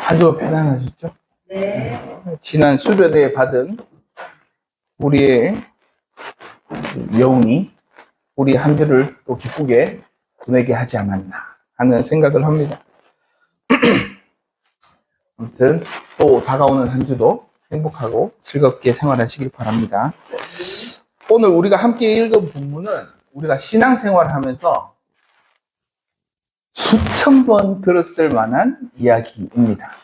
한 주 편안하셨죠? 네. 지난 수련회에 받은 우리의 여운이 우리 한 주를 또 기쁘게 보내게 하지 않았나 하는 생각을 합니다. 아무튼 또 다가오는 한 주도 행복하고 즐겁게 생활하시길 바랍니다. 오늘 우리가 함께 읽은 본문은 우리가 신앙생활을 하면서 수천 번 들었을 만한 이야기입니다.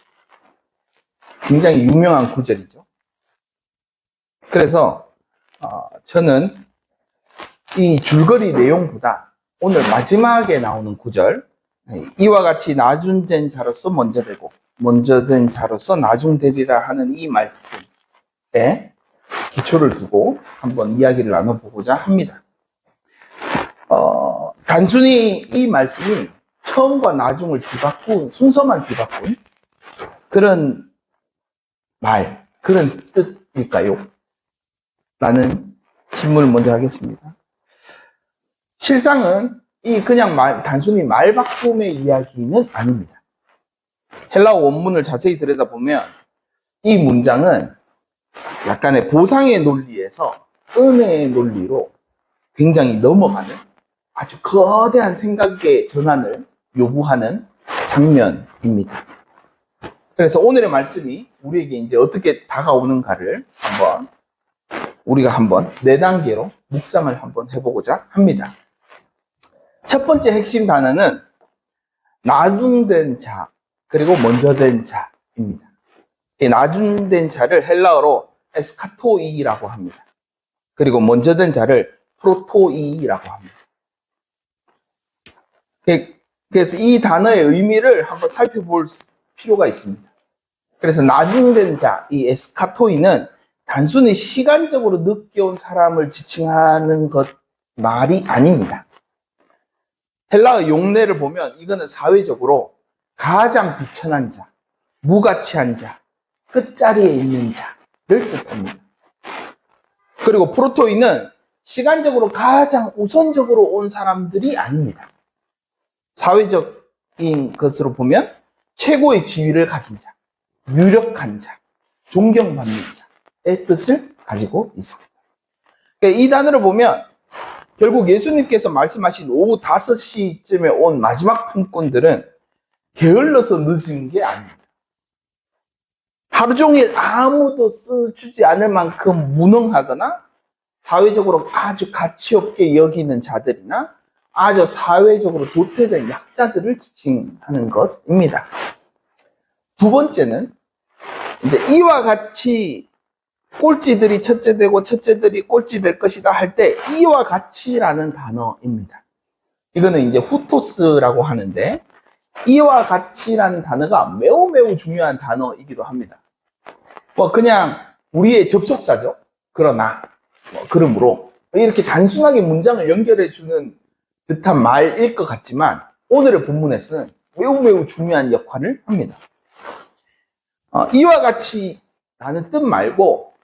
굉장히 유명한 구절이죠. 그래서 저는 이 줄거리 내용보다 오늘 마지막에 나오는 구절, 이와 같이 나중된 자로서 먼저 되고 먼저 된 자로서 나중되리라 하는 이 말씀에 기초를 두고 한번 이야기를 나눠보고자 합니다. 단순히 이 말씀이 처음과 나중을 뒤바꾼, 순서만 뒤바꾼 그런 말, 그런 뜻일까요? 라는 질문을 먼저 하겠습니다. 실상은 이 그냥 단순히 말 바꿈의 이야기는 아닙니다. 헬라어 원문을 자세히 들여다보면 이 문장은 약간의 보상의 논리에서 은혜의 논리로 굉장히 넘어가는 아주 거대한 생각의 전환을 요구하는 장면입니다. 그래서 오늘의 말씀이 우리에게 이제 어떻게 다가오는가를 우리가 한번 4단계로 묵상을 한번 해보고자 합니다. 첫 번째 핵심 단어는 나중된 자, 그리고 먼저 된 자입니다. 이 나중된 자를 헬라어로 에스카토이라고 합니다. 그리고 먼저 된 자를 프로토이라고 합니다. 그래서 이 단어의 의미를 한번 살펴볼 필요가 있습니다. 그래서 나중된 자, 이 에스카토이는 단순히 시간적으로 늦게 온 사람을 지칭하는 말이 아닙니다. 헬라어 용례를 보면 이거는 사회적으로 가장 비천한 자, 무가치한 자, 끝자리에 있는 자를 뜻합니다. 그리고 프로토이는 시간적으로 가장 우선적으로 온 사람들이 아닙니다. 사회적인 것으로 보면 최고의 지위를 가진 자, 유력한 자, 존경받는 자의 뜻을 가지고 있습니다. 그러니까 이 단어를 보면 결국 예수님께서 말씀하신 오후 5시쯤에 온 마지막 품꾼들은 게을러서 늦은 게 아닙니다. 하루 종일 아무도 써주지 않을 만큼 무능하거나 사회적으로 아주 가치 없게 여기는 자들이나 아주 사회적으로 도태된 약자들을 지칭하는 것입니다. 두 번째는 이제 이와 같이 꼴찌들이 첫째 되고 첫째들이 꼴찌 될 것이다 할 때 이와 같이라는 단어입니다. 이거는 이제 후토스라고 하는데 이와 같이라는 단어가 매우 매우 중요한 단어이기도 합니다. 그냥 우리의 접속사죠. 그러나 그러므로 이렇게 단순하게 문장을 연결해 주는 듯한 말일 것 같지만 오늘의 본문에서는 매우 매우 중요한 역할을 합니다. 이와 같이 라는 뜻 말고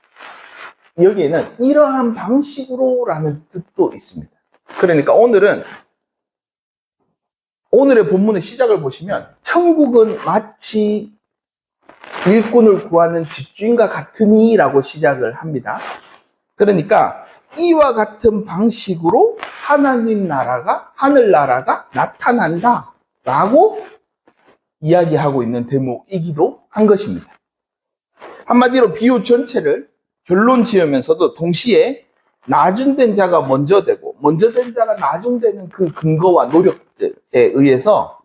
여기에는 이러한 방식으로 라는 뜻도 있습니다. 그러니까 오늘의 본문의 시작을 보시면 천국은 마치 일꾼을 구하는 집주인과 같으니 라고 시작을 합니다. 그러니까 이와 같은 방식으로 하나님 나라가, 하늘나라가 나타난다 라고 이야기하고 있는 대목이기도 한 것입니다. 한마디로 비유 전체를 결론 지으면서도 동시에 나중된 자가 먼저 되고 먼저 된 자가 나중되는 그 근거와 노력들에 의해서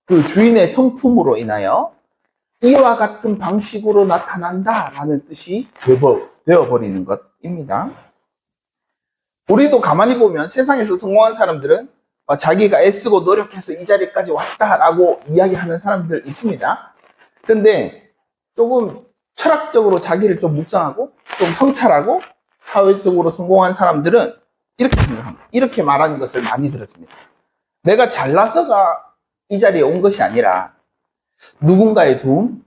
그 주인의 성품으로 인하여 이와 같은 방식으로 나타난다 라는 뜻이 되어버리는 것입니다. 우리도 가만히 보면 세상에서 성공한 사람들은 자기가 애쓰고 노력해서 이 자리까지 왔다라고 이야기하는 사람들 있습니다. 그런데 조금 철학적으로 자기를 좀 묵상하고 좀 성찰하고 사회적으로 성공한 사람들은 이렇게 생각합니다. 이렇게 말하는 것을 많이 들었습니다. 내가 잘나서가 이 자리에 온 것이 아니라 누군가의 도움,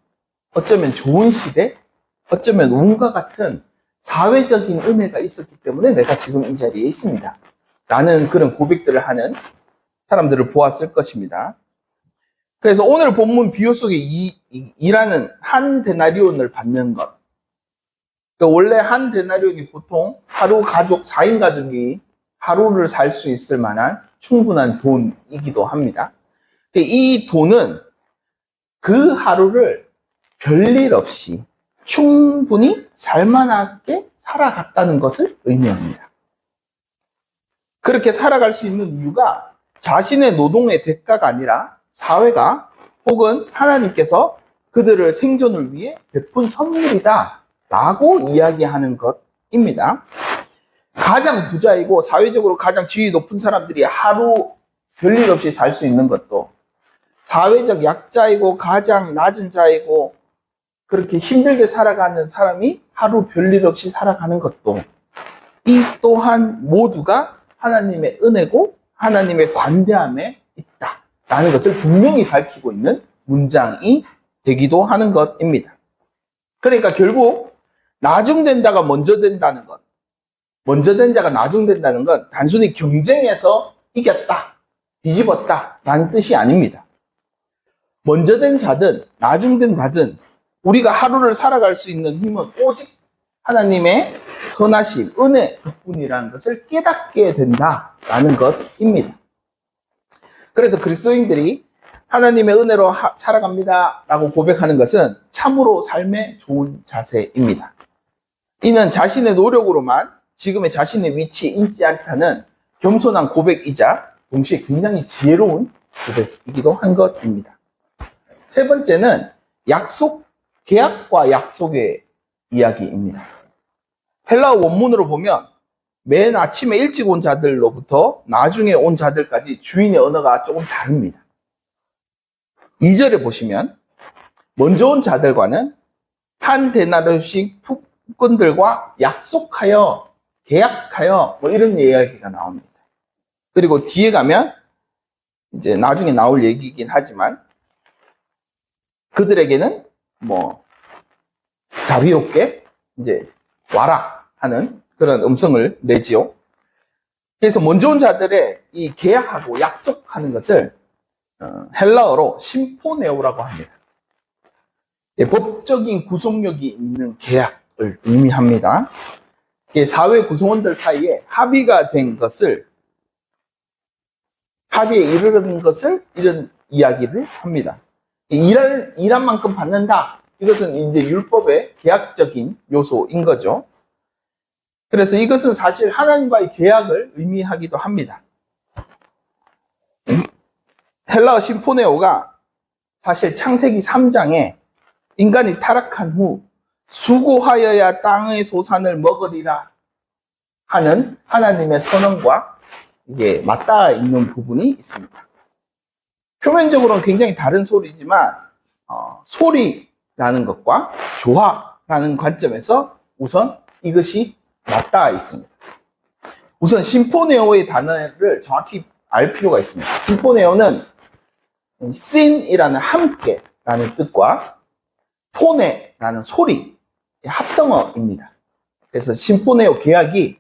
어쩌면 좋은 시대, 어쩌면 운과 같은 사회적인 은혜가 있었기 때문에 내가 지금 이 자리에 있습니다. 라는 그런 고백들을 하는 사람들을 보았을 것입니다. 그래서 오늘 본문 비유 속에 이라는 한 데나리온을 받는 것. 그러니까 원래 한 데나리온이 보통 하루 가족, 4인 가족이 하루를 살 수 있을 만한 충분한 돈이기도 합니다. 이 돈은 그 하루를 별일 없이 충분히 살만하게 살아갔다는 것을 의미합니다. 그렇게 살아갈 수 있는 이유가 자신의 노동의 대가가 아니라 사회가 혹은 하나님께서 그들을 생존을 위해 베푼 선물이다 라고 이야기하는 것입니다. 가장 부자이고 사회적으로 가장 지위 높은 사람들이 하루 별일 없이 살 수 있는 것도, 사회적 약자이고 가장 낮은 자이고 그렇게 힘들게 살아가는 사람이 하루 별일 없이 살아가는 것도, 이 또한 모두가 하나님의 은혜고 하나님의 관대함에 있다라는 것을 분명히 밝히고 있는 문장이 되기도 하는 것입니다. 그러니까 결국 나중된 자가 먼저 된다는 것, 먼저 된 자가 나중된다는 건 단순히 경쟁에서 이겼다, 뒤집었다 라는 뜻이 아닙니다. 먼저 된 자든 나중된 자든 우리가 하루를 살아갈 수 있는 힘은 오직 하나님의 선하심, 은혜 덕분이라는 것을 깨닫게 된다라는 것입니다. 그래서 그리스도인들이 하나님의 은혜로 살아갑니다 라고 고백하는 것은 참으로 삶의 좋은 자세입니다. 이는 자신의 노력으로만 지금의 자신의 위치에 있지 않다는 겸손한 고백이자 동시에 굉장히 지혜로운 고백이기도 한 것입니다. 세 번째는 계약과 약속의 이야기입니다. 헬라어 원문으로 보면 맨 아침에 일찍 온 자들로부터 나중에 온 자들까지 주인의 언어가 조금 다릅니다. 2절에 보시면 먼저 온 자들과는 한 데나리온씩 품꾼들과 약속하여, 계약하여 뭐 이런 이야기가 나옵니다. 그리고 뒤에 가면 이제 나중에 나올 얘기이긴 하지만 그들에게는 뭐 자비롭게 이제 와라 하는 그런 음성을 내지요. 그래서 먼저 온 자들의 이 계약하고 약속하는 것을 헬라어로 심포네오라고 합니다. 법적인 구속력이 있는 계약을 의미합니다. 사회 구성원들 사이에 합의가 된 것을, 합의에 이르는 것을 이런 이야기를 합니다. 일한 만큼 받는다. 이것은 이제 율법의 계약적인 요소인 거죠. 그래서 이것은 사실 하나님과의 계약을 의미하기도 합니다. 헬라어 심포네오가 사실 창세기 3장에 인간이 타락한 후 수고하여야 땅의 소산을 먹으리라 하는 하나님의 선언과 이게 맞닿아 있는 부분이 있습니다. 표면적으로는 굉장히 다른 소리지만 소리라는 것과 조화라는 관점에서 우선 이것이 맞닿아 있습니다. 우선 심포네오의 단어를 정확히 알 필요가 있습니다. 심포네오는 씬이라는 함께라는 뜻과 포네라는 소리, 합성어입니다. 그래서 심포네오 계약이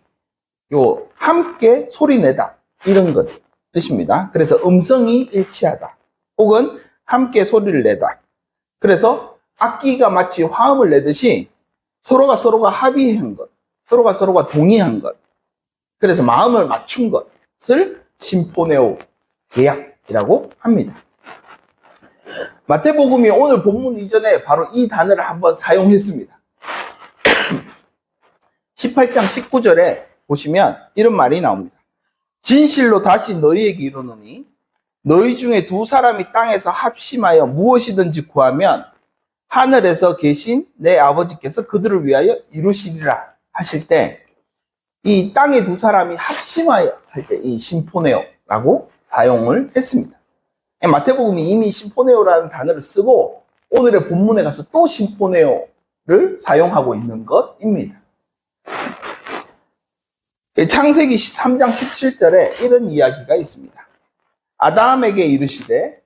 요 함께 소리내다 이런 것 뜻입니다. 그래서 음성이 일치하다 혹은 함께 소리를 내다. 그래서 악기가 마치 화음을 내듯이 서로가 합의한 것, 서로가 동의한 것, 그래서 마음을 맞춘 것을 심포네오 계약이라고 합니다. 마태복음이 오늘 본문 이전에 바로 이 단어를 한번 사용했습니다. 18장 19절에 보시면 이런 말이 나옵니다. 진실로 다시 너희에게 이르노니 너희 중에 두 사람이 땅에서 합심하여 무엇이든지 구하면 하늘에서 계신 내 아버지께서 그들을 위하여 이루시리라 하실 때, 이 땅에 두 사람이 합심하여 할 때 이 심포네오라고 사용을 했습니다. 마태복음이 이미 심포네오라는 단어를 쓰고 오늘의 본문에 가서 또 심포네오를 사용하고 있는 것입니다. 창세기 3장 17절에 이런 이야기가 있습니다. 아담에게 이르시되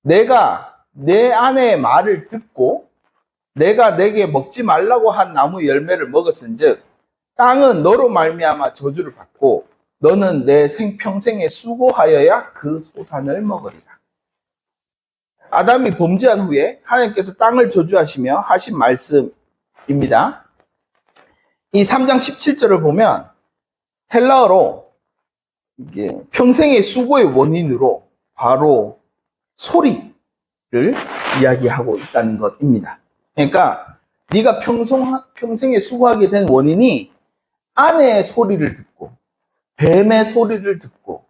내가 내 아내의 말을 듣고 내가 내게 먹지 말라고 한 나무 열매를 먹었은즉 땅은 너로 말미암아 저주를 받고 너는 내 생평생에 수고하여야 그 소산을 먹으리라. 아담이 범죄한 후에 하나님께서 땅을 저주하시며 하신 말씀입니다. 이 3장 17절을 보면 헬라어로 이게 평생의 수고의 원인으로 바로 소리를 이야기하고 있다는 것입니다. 그러니까 네가 평생에 수고하게 된 원인이 아내의 소리를 듣고 뱀의 소리를 듣고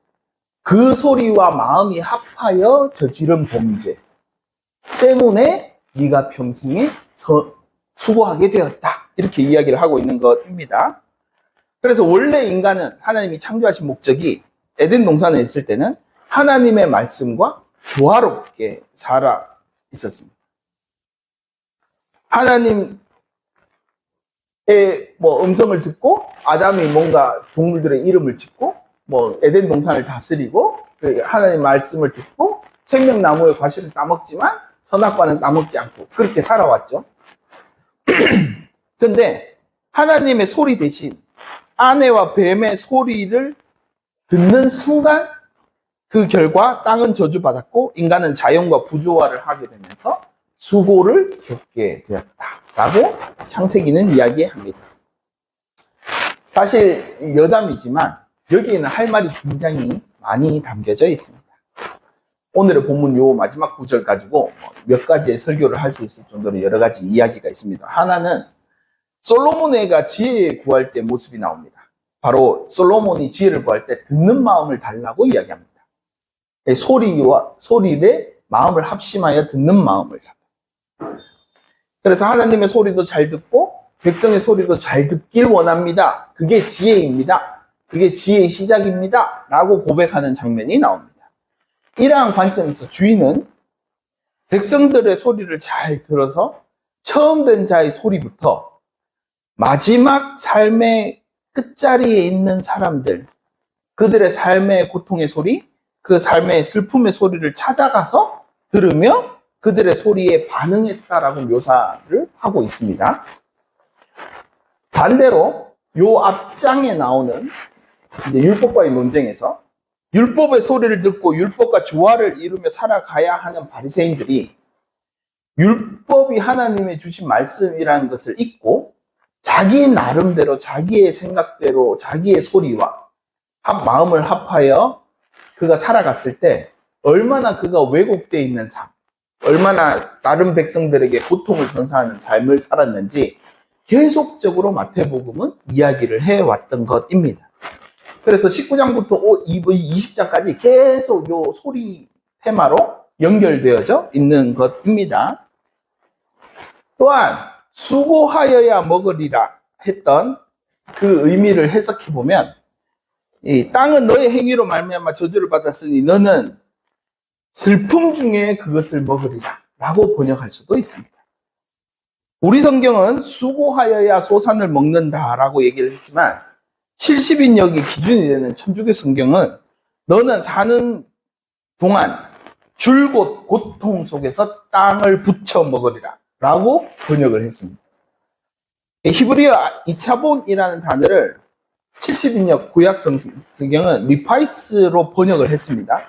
그 소리와 마음이 합하여 저지른 범죄 때문에 네가 평생에 수고하게 되었다. 이렇게 이야기를 하고 있는 것입니다. 그래서 원래 인간은 하나님이 창조하신 목적이 에덴 동산에 있을 때는 하나님의 말씀과 조화롭게 살아 있었습니다. 하나님의 음성을 듣고 아담이 뭔가 동물들의 이름을 짓고 에덴 동산을 다스리고 하나님 말씀을 듣고 생명나무의 과실을 따먹지만 선악과는 따먹지 않고 그렇게 살아왔죠. 근데 하나님의 소리 대신 아내와 뱀의 소리를 듣는 순간 그 결과 땅은 저주받았고 인간은 자연과 부조화를 하게 되면서 수고를 겪게 되었다라고 창세기는 이야기합니다. 사실 여담이지만 여기에는 할 말이 굉장히 많이 담겨져 있습니다. 오늘의 본문 요 마지막 구절 가지고 몇 가지의 설교를 할 수 있을 정도로 여러 가지 이야기가 있습니다. 하나는 솔로몬애가 지혜 구할 때 모습이 나옵니다. 바로 솔로몬이 지혜를 구할 때 듣는 마음을 달라고 이야기합니다. 소리의 마음을 합심하여 듣는 마음을 달라. 그래서 하나님의 소리도 잘 듣고 백성의 소리도 잘 듣길 원합니다. 그게 지혜입니다. 그게 지혜의 시작입니다. 라고 고백하는 장면이 나옵니다. 이러한 관점에서 주인은 백성들의 소리를 잘 들어서 처음 된 자의 소리부터 마지막 삶의 끝자리에 있는 사람들, 그들의 삶의 고통의 소리, 그 삶의 슬픔의 소리를 찾아가서 들으며 그들의 소리에 반응했다라고 묘사를 하고 있습니다. 반대로 요 앞장에 나오는 율법과의 논쟁에서 율법의 소리를 듣고 율법과 조화를 이루며 살아가야 하는 바리새인들이 율법이 하나님의 주신 말씀이라는 것을 잊고 자기 나름대로 자기의 생각대로 자기의 소리와 마음을 합하여 그가 살아갔을 때 얼마나 그가 왜곡되어 있는 삶, 얼마나 다른 백성들에게 고통을 전사하는 삶을 살았는지 계속적으로 마태복음은 이야기를 해왔던 것입니다. 그래서 19장부터 20장까지 계속 요 소리 테마로 연결되어져 있는 것입니다. 또한 수고하여야 먹으리라 했던 그 의미를 해석해 보면 이 땅은 너의 행위로 말미암아 저주를 받았으니 너는 슬픔 중에 그것을 먹으리라 라고 번역할 수도 있습니다. 우리 성경은 수고하여야 소산을 먹는다라고 얘기를 했지만 70인역이 기준이 되는 천주교 성경은 너는 사는 동안 줄곧 고통 속에서 땅을 부쳐 먹으리라 라고 번역을 했습니다. 히브리어 이차본이라는 단어를 70인역 구약 성경은 리파이스로 번역을 했습니다.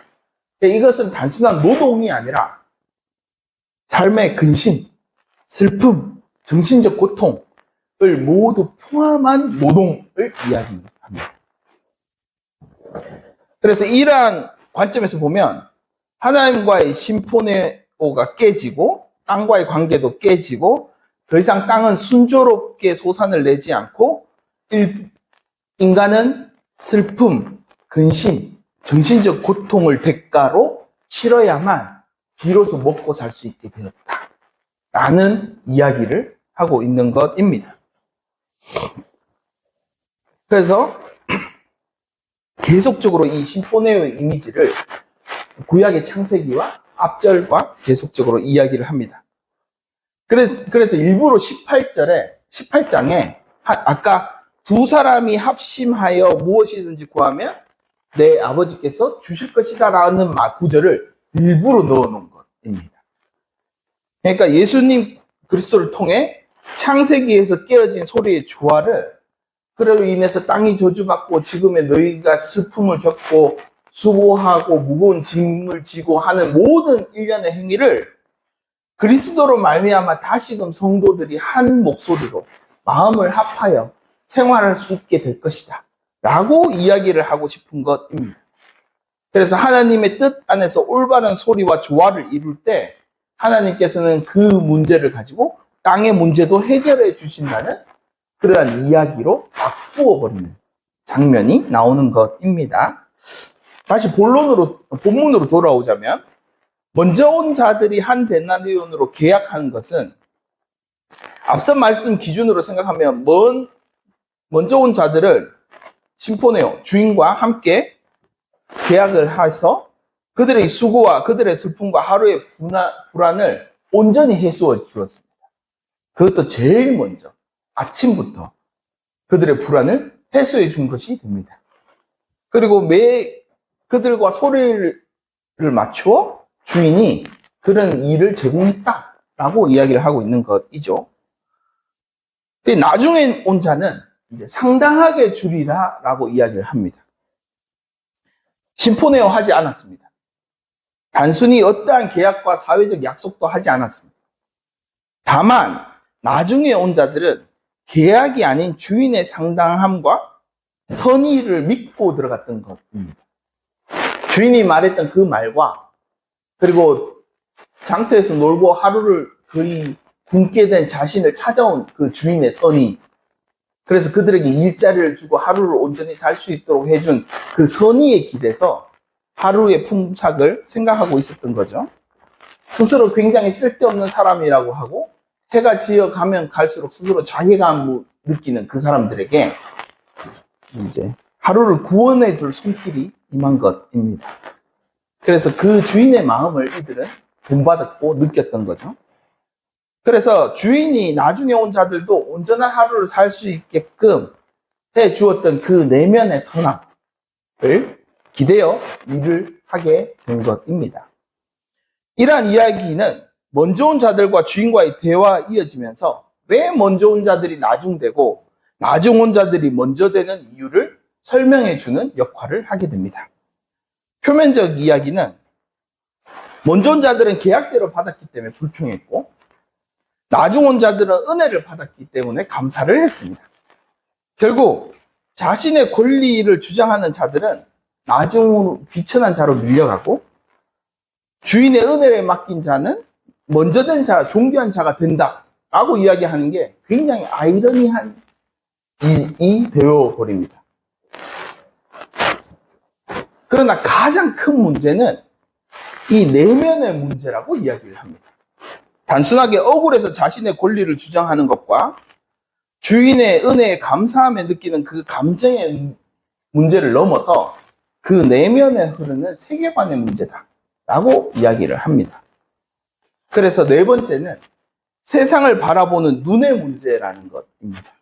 이것은 단순한 노동이 아니라 삶의 근심, 슬픔, 정신적 고통을 모두 포함한 노동을 이야기합니다. 그래서 이러한 관점에서 보면 하나님과의 심포네오가 깨지고 땅과의 관계도 깨지고 더 이상 땅은 순조롭게 소산을 내지 않고 인간은 슬픔, 근심, 정신적 고통을 대가로 치러야만 비로소 먹고 살 수 있게 되었다 라는 이야기를 하고 있는 것입니다. 그래서 계속적으로 이 심포네오의 이미지를 구약의 창세기와 앞절과 계속적으로 이야기를 합니다. 그래서 일부러 18장에 아까 두 사람이 합심하여 무엇이든지 구하면 내 아버지께서 주실 것이다 라는 구절을 일부러 넣어놓은 것입니다. 그러니까 예수님 그리스도를 통해 창세기에서 깨어진 소리의 조화를 그로 인해서 땅이 저주받고 지금의 너희가 슬픔을 겪고 수고하고 무거운 짐을 지고 하는 모든 일련의 행위를 그리스도로 말미암아 다시금 성도들이 한 목소리로 마음을 합하여 생활할 수 있게 될 것이다 라고 이야기를 하고 싶은 것입니다. 그래서 하나님의 뜻 안에서 올바른 소리와 조화를 이룰 때 하나님께서는 그 문제를 가지고 땅의 문제도 해결해 주신다는 그러한 이야기로 바꾸어 버리는 장면이 나오는 것입니다. 다시 본문으로 돌아오자면, 먼저 온 자들이 한 데나리온으로 계약하는 것은 앞선 말씀 기준으로 생각하면 먼저 온 자들을 심포네오 주인과 함께 계약을 해서 그들의 수고와 그들의 슬픔과 하루의 불안을 온전히 해소해 주었습니다. 그것도 제일 먼저 아침부터 그들의 불안을 해소해 준 것이 됩니다. 그리고 그들과 소리를 맞추어 주인이 그런 일을 제공했다라고 이야기를 하고 있는 것이죠. 나중에 온 자는 이제 상당하게 주리라라고 이야기를 합니다. 심포네오 하지 않았습니다. 단순히 어떠한 계약과 사회적 약속도 하지 않았습니다. 다만 나중에 온 자들은 계약이 아닌 주인의 상당함과 선의를 믿고 들어갔던 것입니다. 주인이 말했던 그 말과 그리고 장터에서 놀고 하루를 거의 굶게 된 자신을 찾아온 그 주인의 선의, 그래서 그들에게 일자리를 주고 하루를 온전히 살 수 있도록 해준 그 선의에 기대서 하루의 품삯을 생각하고 있었던 거죠. 스스로 굉장히 쓸데없는 사람이라고 하고 해가 지어가면 갈수록 스스로 자괴감을 느끼는 그 사람들에게 이제 하루를 구원해 줄 손길이 임한 것입니다. 그래서 그 주인의 마음을 이들은 본받았고 느꼈던 거죠. 그래서 주인이 나중에 온 자들도 온전한 하루를 살 수 있게끔 해 주었던 그 내면의 선함을 기대어 일을 하게 된 것입니다. 이러한 이야기는 먼저 온 자들과 주인과의 대화가 이어지면서 왜 먼저 온 자들이 나중되고 나중 온 자들이 먼저 되는 이유를 설명해 주는 역할을 하게 됩니다. 표면적 이야기는 먼저 온 자들은 계약대로 받았기 때문에 불평했고 나중 온 자들은 은혜를 받았기 때문에 감사를 했습니다. 결국 자신의 권리를 주장하는 자들은 나중으로 비천한 자로 밀려가고 주인의 은혜를 맡긴 자는 먼저 된 자, 존귀한 자가 된다라고 이야기하는 게 굉장히 아이러니한 일이 되어버립니다. 그러나 가장 큰 문제는 이 내면의 문제라고 이야기를 합니다. 단순하게 억울해서 자신의 권리를 주장하는 것과 주인의 은혜에 감사함에 느끼는 그 감정의 문제를 넘어서 그 내면에 흐르는 세계관의 문제다라고 이야기를 합니다. 그래서 네 번째는 세상을 바라보는 눈의 문제라는 것입니다.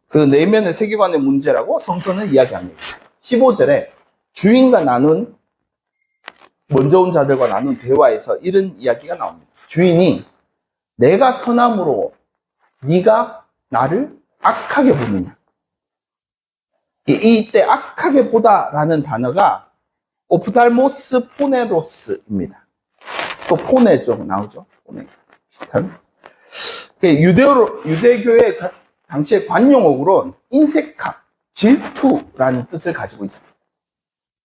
그 내면의 세계관의 문제라고 성서는 이야기합니다. 15절에 주인과 먼저 온 자들과 나눈 대화에서 이런 이야기가 나옵니다. 주인이 내가 선함으로 네가 나를 악하게 보느냐. 이때 악하게 보다라는 단어가 오프달모스 포네로스입니다. 또 포네 쪽 나오죠. 포네 비슷한. 유대교의 당시의 관용어구로는 인색함, 질투라는 뜻을 가지고 있습니다.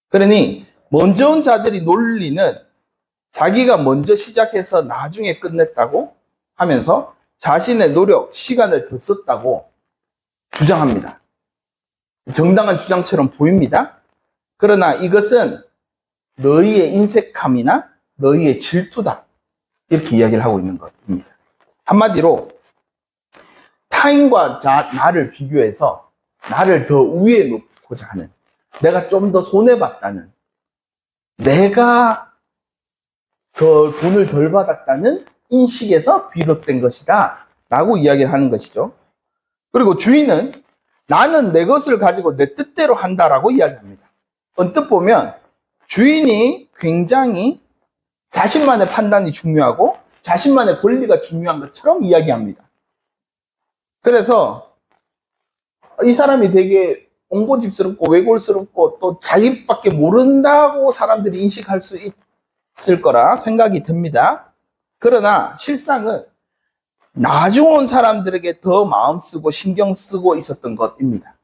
그러니 먼저 온 자들이 논리는 자기가 먼저 시작해서 나중에 끝냈다고 하면서 자신의 노력, 시간을 더 썼다고 주장합니다. 정당한 주장처럼 보입니다. 그러나 이것은 너희의 인색함이나 너희의 질투다. 이렇게 이야기를 하고 있는 것입니다. 한마디로 타인과 나를 비교해서 나를 더 위에 놓고자 하는, 내가 좀 더 손해봤다는, 내가 더 돈을 덜 받았다는 인식에서 비롯된 것이다 라고 이야기를 하는 것이죠. 그리고 주인은 나는 내 것을 가지고 내 뜻대로 한다라고 이야기합니다. 언뜻 보면 주인이 굉장히 자신만의 판단이 중요하고 자신만의 권리가 중요한 것처럼 이야기합니다. 그래서 이 사람이 되게 옹고집스럽고 외골스럽고 또 자기밖에 모른다고 사람들이 인식할 수 있을 거라 생각이 듭니다. 그러나 실상은 나중 온 사람들에게 더 마음 쓰고 신경 쓰고 있었던 것입니다.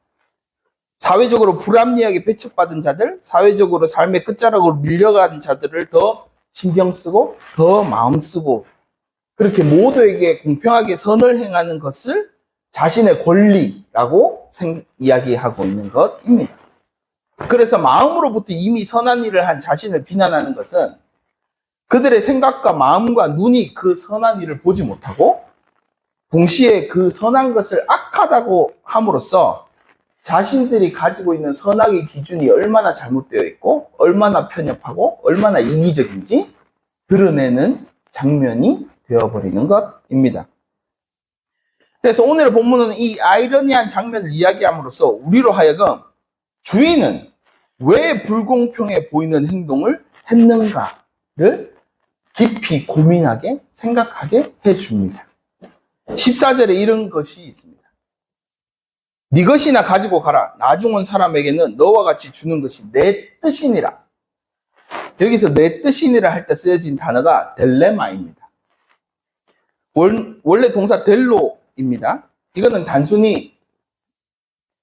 사회적으로 불합리하게 배척받은 자들, 사회적으로 삶의 끝자락으로 밀려간 자들을 더 신경 쓰고 더 마음 쓰고 그렇게 모두에게 공평하게 선을 행하는 것을 자신의 권리라고 이야기하고 있는 것입니다. 그래서 마음으로부터 이미 선한 일을 한 자신을 비난하는 것은 그들의 생각과 마음과 눈이 그 선한 일을 보지 못하고 동시에 그 선한 것을 악하다고 함으로써 자신들이 가지고 있는 선악의 기준이 얼마나 잘못되어 있고 얼마나 편협하고 얼마나 이기적인지 드러내는 장면이 되어버리는 것입니다. 그래서 오늘의 본문은 이 아이러니한 장면을 이야기함으로써 우리로 하여금 주인은 왜 불공평해 보이는 행동을 했는가를 깊이 고민하게 생각하게 해줍니다. 14절에 이런 것이 있습니다. 네 것이나 가지고 가라. 나중 온 사람에게는 너와 같이 주는 것이 내 뜻이니라. 여기서 내 뜻이니라 할 때 쓰여진 단어가 델레마입니다. 원래 동사 델로입니다. 이거는 단순히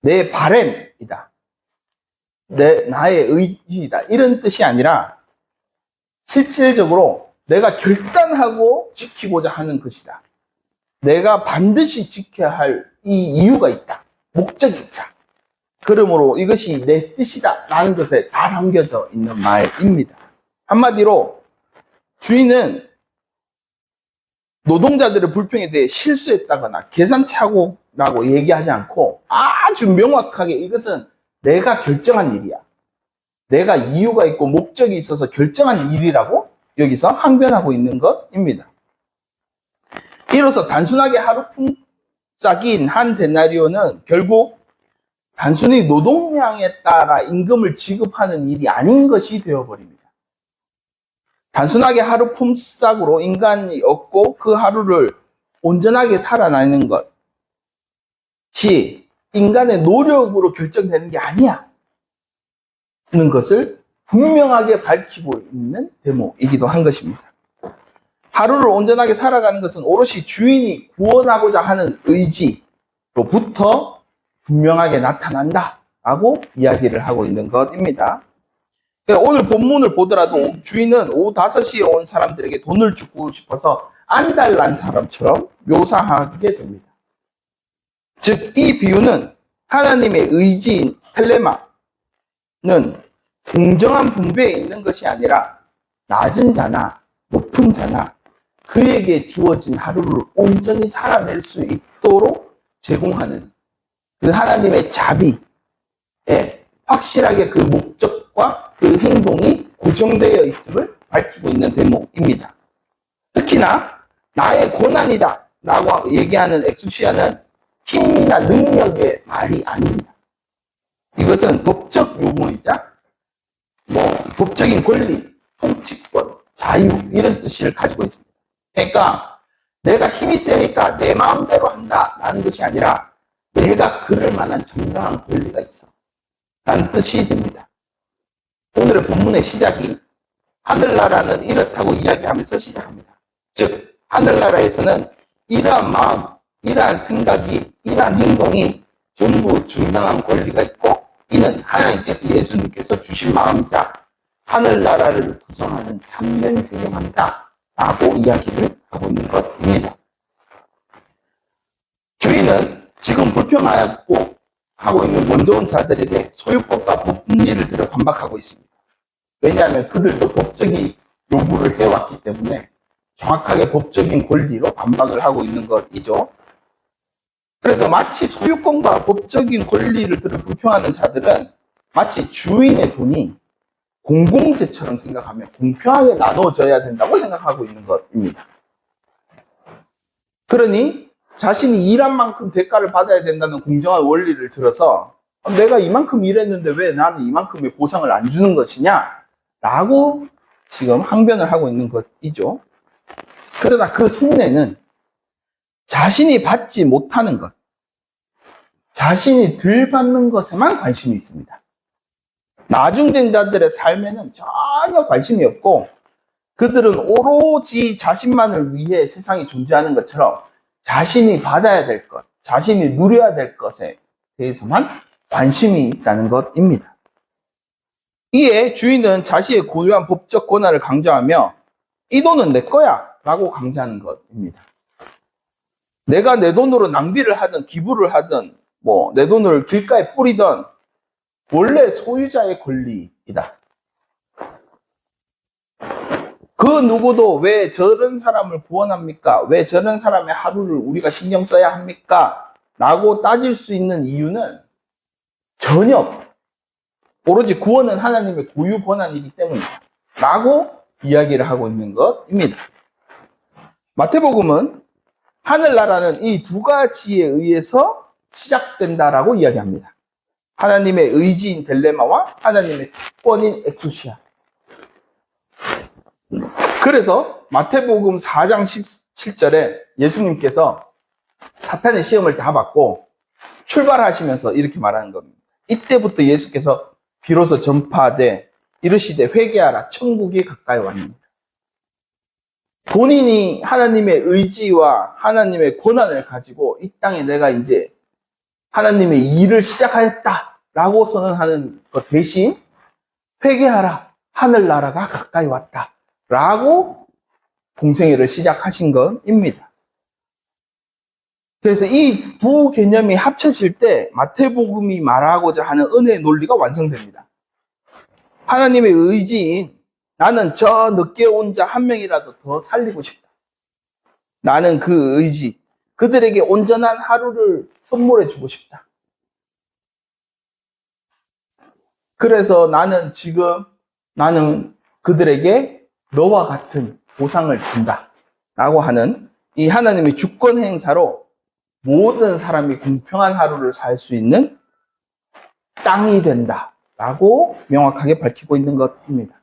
내 바램이다. 나의 의지이다. 이런 뜻이 아니라 실질적으로 내가 결단하고 지키고자 하는 것이다. 내가 반드시 지켜야 할 이 이유가 있다. 목적이 있다. 그러므로 이것이 내 뜻이다. 라는 것에 다 담겨져 있는 말입니다. 한마디로 주인은 노동자들의 불평에 대해 실수했다거나 계산착오라고 얘기하지 않고 아주 명확하게 이것은 내가 결정한 일이야. 내가 이유가 있고 목적이 있어서 결정한 일이라고 여기서 항변하고 있는 것입니다. 이로써 단순하게 하루 품삯인 한 데나리오는 결국 단순히 노동량에 따라 임금을 지급하는 일이 아닌 것이 되어버립니다. 단순하게 하루 품삯으로 인간이 얻고 그 하루를 온전하게 살아나는 것이 인간의 노력으로 결정되는 게 아니야. 는 것을 분명하게 밝히고 있는 대목이기도 한 것입니다. 하루를 온전하게 살아가는 것은 오롯이 주인이 구원하고자 하는 의지로부터 분명하게 나타난다라고 이야기를 하고 있는 것입니다. 오늘 본문을 보더라도 주인은 오후 5시에 온 사람들에게 돈을 주고 싶어서 안달난 사람처럼 묘사하게 됩니다. 즉, 이 비유는 하나님의 의지인 텔레마는 공정한 분배에 있는 것이 아니라 낮은 자나 높은 자나 그에게 주어진 하루를 온전히 살아낼 수 있도록 제공하는 그 하나님의 자비에 확실하게 그 목적과 그 행동이 고정되어 있음을 밝히고 있는 대목입니다. 특히나 나의 고난이다 라고 얘기하는 엑수시아는 힘이나 능력의 말이 아닙니다. 이것은 법적 요구이자 법적인 권리, 통치권, 자유 이런 뜻을 가지고 있습니다. 그러니까 내가 힘이 세니까 내 마음대로 한다 라는 것이 아니라 내가 그럴 만한 정당한 권리가 있어 라는 뜻이 됩니다. 오늘의 본문의 시작이 하늘나라는 이렇다고 이야기하면서 시작합니다. 즉 하늘나라에서는 이러한 마음, 이러한 생각이, 이러한 행동이 전부 정당한 권리가 있고 이는 하나님께서 예수님께서 주신 마음이자 하늘나라를 구성하는 참된 생명이다 라고 이야기를 하고 있는 것입니다. 주인은 지금 불평하고 하고 있는 먼저 온 자들에게 소유법과 법리를 들여 반박하고 있습니다. 왜냐하면 그들도 법적인 요구를 해왔기 때문에 정확하게 법적인 권리로 반박을 하고 있는 것이죠. 그래서 마치 소유권과 법적인 권리를 들여 불평하는 자들은 마치 주인의 돈이 공공재처럼 생각하며 공평하게 나눠져야 된다고 생각하고 있는 것입니다. 그러니 자신이 일한 만큼 대가를 받아야 된다는 공정한 원리를 들어서 내가 이만큼 일했는데 왜 나는 이만큼의 보상을 안 주는 것이냐 라고 지금 항변을 하고 있는 것이죠. 그러나 그 속내는 자신이 받지 못하는 것, 자신이 덜 받는 것에만 관심이 있습니다. 나중된 자들의 삶에는 전혀 관심이 없고 그들은 오로지 자신만을 위해 세상이 존재하는 것처럼 자신이 받아야 될 것, 자신이 누려야 될 것에 대해서만 관심이 있다는 것입니다. 이에 주인은 자신의 고유한 법적 권한을 강조하며 이 돈은 내 거야 라고 강조하는 것입니다. 내가 내 돈으로 낭비를 하든 기부를 하든 내 돈을 길가에 뿌리든 원래 소유자의 권리이다. 그 누구도 왜 저런 사람을 구원합니까? 왜 저런 사람의 하루를 우리가 신경 써야 합니까? 라고 따질 수 있는 이유는 전혀 없다. 오로지 구원은 하나님의 고유 권한이기 때문이다. 라고 이야기를 하고 있는 것입니다. 마태복음은 하늘나라는 이 두 가지에 의해서 시작된다라고 이야기합니다. 하나님의 의지인 딜레마와 하나님의 특권인 엑수시아. 그래서 마태복음 4장 17절에 예수님께서 사탄의 시험을 다 받고 출발하시면서 이렇게 말하는 겁니다. 이때부터 예수께서 비로소 전파하되 이르시되 회개하라 천국이 가까이 왔습니다. 본인이 하나님의 의지와 하나님의 권한을 가지고 이 땅에 내가 이제 하나님의 일을 시작하였다라고 선언하는 것 대신 회개하라 하늘나라가 가까이 왔다라고 공생애를 시작하신 것입니다. 그래서 이 두 개념이 합쳐질 때 마태복음이 말하고자 하는 은혜의 논리가 완성됩니다. 하나님의 의지인 나는 저 늦게 온 자 한 명이라도 더 살리고 싶다. 나는 그 의지, 그들에게 온전한 하루를 선물해 주고 싶다. 그래서 나는 그들에게 너와 같은 보상을 준다. 라고 하는 이 하나님의 주권 행사로 모든 사람이 공평한 하루를 살 수 있는 땅이 된다. 라고 명확하게 밝히고 있는 것입니다.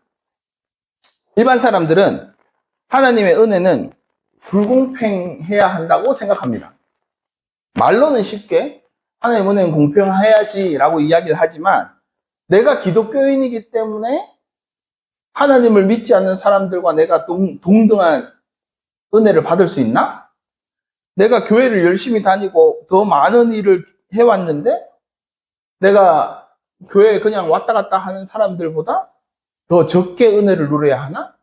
일반 사람들은 하나님의 은혜는 불공평해야 한다고 생각합니다. 말로는 쉽게 하나님의 은혜는 공평해야지 라고 이야기를 하지만 내가 기독교인이기 때문에 하나님을 믿지 않는 사람들과 내가 동등한 은혜를 받을 수 있나? 내가 교회를 열심히 다니고 더 많은 일을 해왔는데 내가 교회에 그냥 왔다 갔다 하는 사람들보다 더 적게 은혜를 누려야 하나?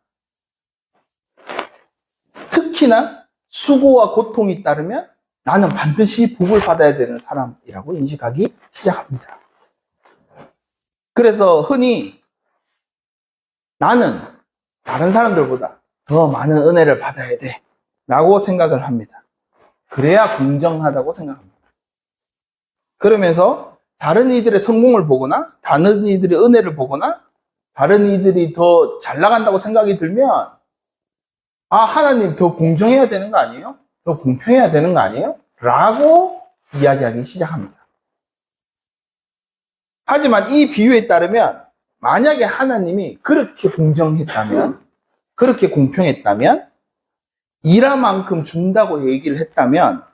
특히나 수고와 고통이 따르면 나는 반드시 복을 받아야 되는 사람이라고 인식하기 시작합니다. 그래서 흔히 나는 다른 사람들보다 더 많은 은혜를 받아야 돼 라고 생각을 합니다. 그래야 공정하다고 생각합니다. 그러면서 다른 이들의 성공을 보거나 다른 이들의 은혜를 보거나 다른 이들이 더 잘 나간다고 생각이 들면 하나님 더 공정해야 되는 거 아니에요? 더 공평해야 되는 거 아니에요? 라고 이야기하기 시작합니다. 하지만 이 비유에 따르면 만약에 하나님이 그렇게 공정했다면, 그렇게 공평했다면, 일한 만큼 준다고 얘기를 했다면,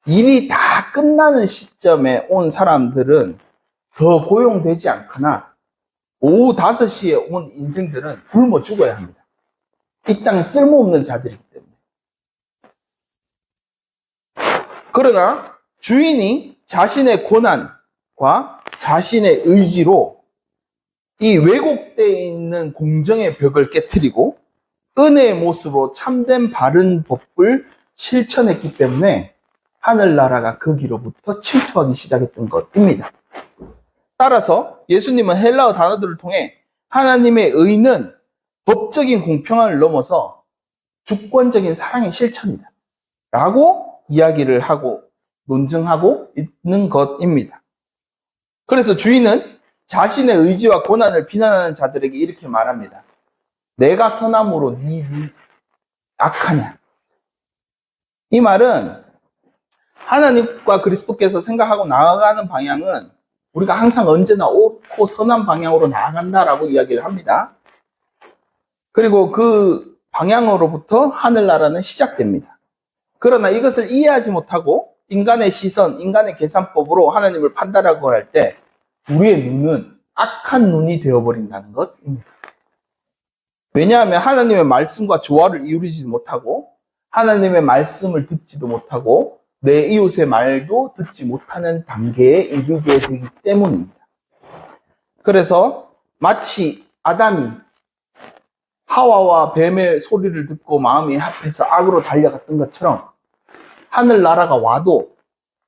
일이 다 끝나는 시점에 온 사람들은 더 고용되지 않거나, 오후 5시에 온 인생들은 굶어 죽어야 합니다. 이 땅에 쓸모없는 자들이기 때문에. 그러나 주인이 자신의 권한과 자신의 의지로 이 왜곡되어 있는 공정의 벽을 깨트리고 은혜의 모습으로 참된 바른 법을 실천했기 때문에 하늘나라가 거기로부터 침투하기 시작했던 것입니다. 따라서 예수님은 헬라어 단어들을 통해 하나님의 의는 법적인 공평함을 넘어서 주권적인 사랑의 실천이다 라고 이야기를 하고 논증하고 있는 것입니다. 그래서 주인은 자신의 의지와 권한을 비난하는 자들에게 이렇게 말합니다. 내가 선함으로 네 악하냐? 이 말은 하나님과 그리스도께서 생각하고 나아가는 방향은 우리가 항상 언제나 옳고 선한 방향으로 나아간다라고 이야기를 합니다. 그리고 그 방향으로부터 하늘나라는 시작됩니다. 그러나 이것을 이해하지 못하고 인간의 시선, 인간의 계산법으로 하나님을 판단하고 할 때 우리의 눈은 악한 눈이 되어버린다는 것입니다. 왜냐하면 하나님의 말씀과 조화를 이루지 못하고 하나님의 말씀을 듣지도 못하고 내 이웃의 말도 듣지 못하는 단계에 이르게 되기 때문입니다. 그래서 마치 아담이 하와와 뱀의 소리를 듣고 마음이 합해서 악으로 달려갔던 것처럼 하늘나라가 와도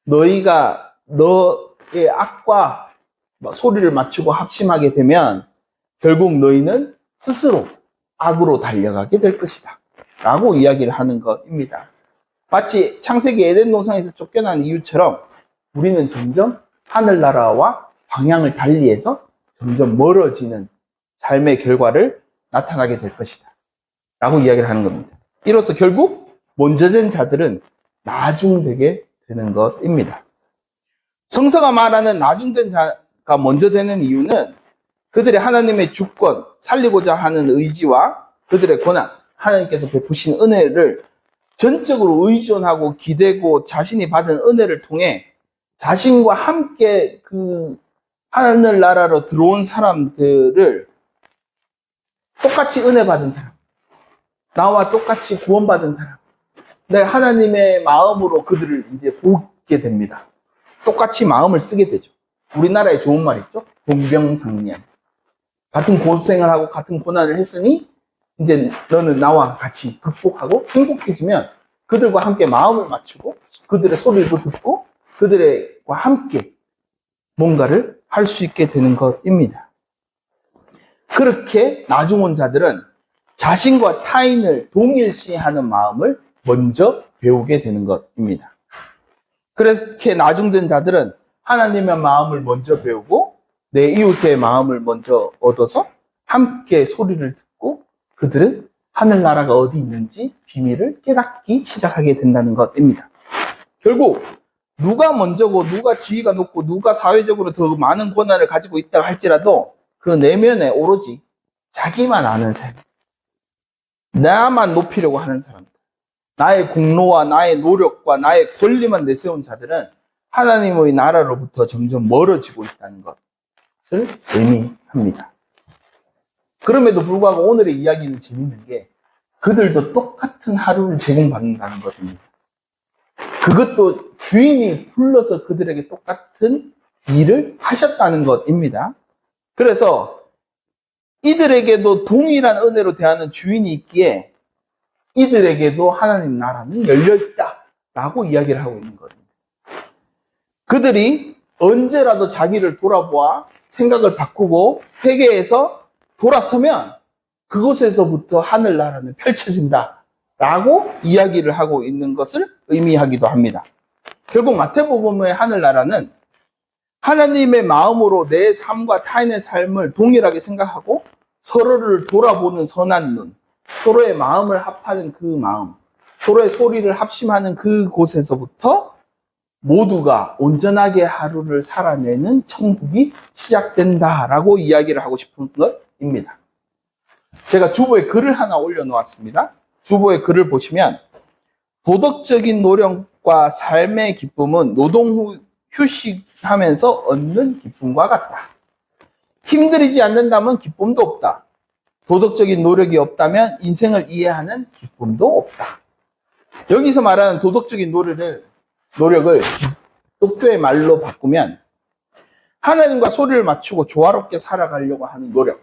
너희가 너의 악과 소리를 맞추고 합심하게 되면 결국 너희는 스스로 악으로 달려가게 될 것이다 라고 이야기를 하는 것입니다. 마치 창세기 에덴 동산에서 쫓겨난 이유처럼 우리는 점점 하늘나라와 방향을 달리해서 점점 멀어지는 삶의 결과를 나타나게 될 것이다 라고 이야기를 하는 겁니다. 이로써 결국 먼저 된 자들은 나중되게 되는 것입니다. 성서가 말하는 나중된 자가 먼저 되는 이유는 그들의 하나님의 주권, 살리고자 하는 의지와 그들의 권한, 하나님께서 베푸신 은혜를 전적으로 의존하고 기대고 자신이 받은 은혜를 통해 자신과 함께 그 하늘나라로 들어온 사람들을 똑같이 은혜 받은 사람, 나와 똑같이 구원받은 사람, 내가 하나님의 마음으로 그들을 이제 보게 됩니다. 똑같이 마음을 쓰게 되죠. 우리나라에 좋은 말 있죠? 동병상련. 같은 고생을 하고 같은 고난을 했으니 이제 너는 나와 같이 극복하고 행복해지면 그들과 함께 마음을 맞추고 그들의 소리도 듣고 그들과 함께 뭔가를 할 수 있게 되는 것입니다. 그렇게 나중 온 자들은 자신과 타인을 동일시하는 마음을 먼저 배우게 되는 것입니다. 그렇게 나중된 자들은 하나님의 마음을 먼저 배우고 내 이웃의 마음을 먼저 얻어서 함께 소리를 듣고 그들은 하늘나라가 어디 있는지 비밀을 깨닫기 시작하게 된다는 것입니다. 결국 누가 먼저고 누가 지위가 높고 누가 사회적으로 더 많은 권한을 가지고 있다 할지라도 그 내면에 오로지 자기만 아는 사람, 나만 높이려고 하는 사람들, 나의 공로와 나의 노력과 나의 권리만 내세운 자들은 하나님의 나라로부터 점점 멀어지고 있다는 것을 의미합니다. 그럼에도 불구하고 오늘의 이야기는 재밌는 게 그들도 똑같은 하루를 제공받는다는 것입니다. 그것도 주인이 불러서 그들에게 똑같은 일을 하셨다는 것입니다. 그래서 이들에게도 동일한 은혜로 대하는 주인이 있기에 이들에게도 하나님 나라는 열려있다 라고 이야기를 하고 있는 겁니다. 그들이 언제라도 자기를 돌아보아 생각을 바꾸고 회개해서 돌아서면 그곳에서부터 하늘나라는 펼쳐진다 라고 이야기를 하고 있는 것을 의미하기도 합니다. 결국 마태복음의 하늘나라는 하나님의 마음으로 내 삶과 타인의 삶을 동일하게 생각하고 서로를 돌아보는 선한 눈, 서로의 마음을 합하는 그 마음, 서로의 소리를 합심하는 그곳에서부터 모두가 온전하게 하루를 살아내는 천국이 시작된다라고 이야기를 하고 싶은 것입니다. 제가 주보에 글을 하나 올려놓았습니다. 주보의 글을 보시면 도덕적인 노력과 삶의 기쁨은 노동 후 휴식하면서 얻는 기쁨과 같다. 힘들이지 않는다면 기쁨도 없다. 도덕적인 노력이 없다면 인생을 이해하는 기쁨도 없다. 여기서 말하는 도덕적인 노력을 기독교의 말로 바꾸면 하나님과 소리를 맞추고 조화롭게 살아가려고 하는 노력,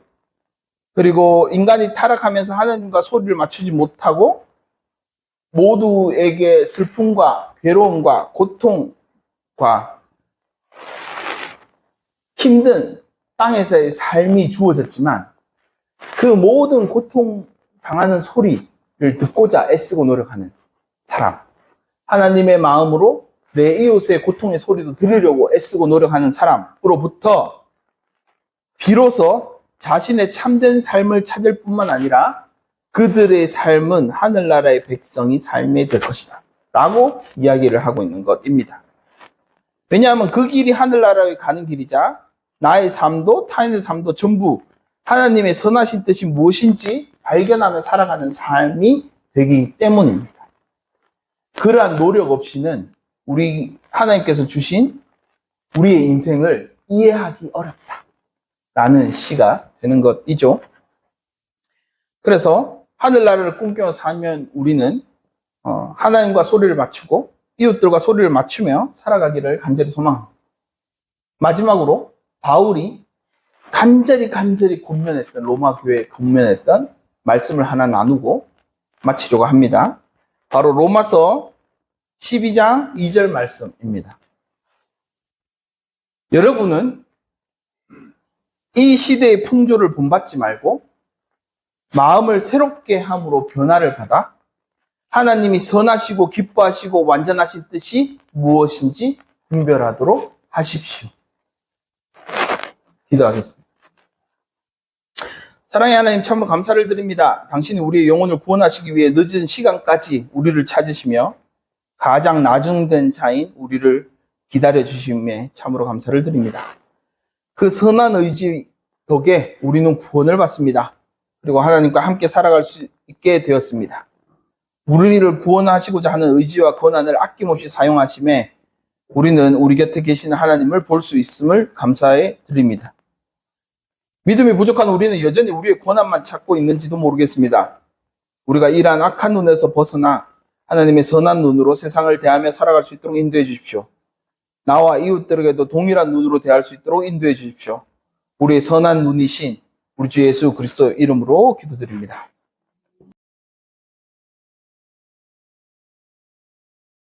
그리고 인간이 타락하면서 하나님과 소리를 맞추지 못하고 모두에게 슬픔과 괴로움과 고통과 힘든 땅에서의 삶이 주어졌지만 그 모든 고통 당하는 소리를 듣고자 애쓰고 노력하는 사람, 하나님의 마음으로 내 이웃의 고통의 소리도 들으려고 애쓰고 노력하는 사람으로부터 비로소 자신의 참된 삶을 찾을 뿐만 아니라 그들의 삶은 하늘나라의 백성이 삶이 될 것이다 라고 이야기를 하고 있는 것입니다. 왜냐하면 그 길이 하늘나라에 가는 길이자 나의 삶도 타인의 삶도 전부 하나님의 선하신 뜻이 무엇인지 발견하며 살아가는 삶이 되기 때문입니다. 그러한 노력 없이는 우리 하나님께서 주신 우리의 인생을 이해하기 어렵다라는 시가 되는 것이죠. 그래서 하늘나라를 꿈꾸며 살면 우리는 하나님과 소리를 맞추고 이웃들과 소리를 맞추며 살아가기를 간절히 소망합니다. 마지막으로 바울이 간절히 권면했던, 로마 교회에 권면했던 말씀을 하나 나누고 마치려고 합니다. 바로 로마서 12장 2절 말씀입니다. 여러분은 이 시대의 풍조를 본받지 말고 마음을 새롭게 함으로 변화를 받아 하나님이 선하시고 기뻐하시고 완전하신 뜻이 무엇인지 분별하도록 하십시오. 기도하겠습니다. 사랑의 하나님, 참으로 감사를 드립니다. 당신이 우리의 영혼을 구원하시기 위해 늦은 시간까지 우리를 찾으시며 가장 나중된 자인 우리를 기다려주심에 참으로 감사를 드립니다. 그 선한 의지 덕에 우리는 구원을 받습니다. 그리고 하나님과 함께 살아갈 수 있게 되었습니다. 우리를 구원하시고자 하는 의지와 권한을 아낌없이 사용하심에 우리는 우리 곁에 계시는 하나님을 볼 수 있음을 감사해 드립니다. 믿음이 부족한 우리는 여전히 우리의 권한만 찾고 있는지도 모르겠습니다. 우리가 이러한 악한 눈에서 벗어나 하나님의 선한 눈으로 세상을 대하며 살아갈 수 있도록 인도해 주십시오. 나와 이웃들에게도 동일한 눈으로 대할 수 있도록 인도해 주십시오. 우리의 선한 눈이신 우리 주 예수 그리스도 이름으로 기도드립니다.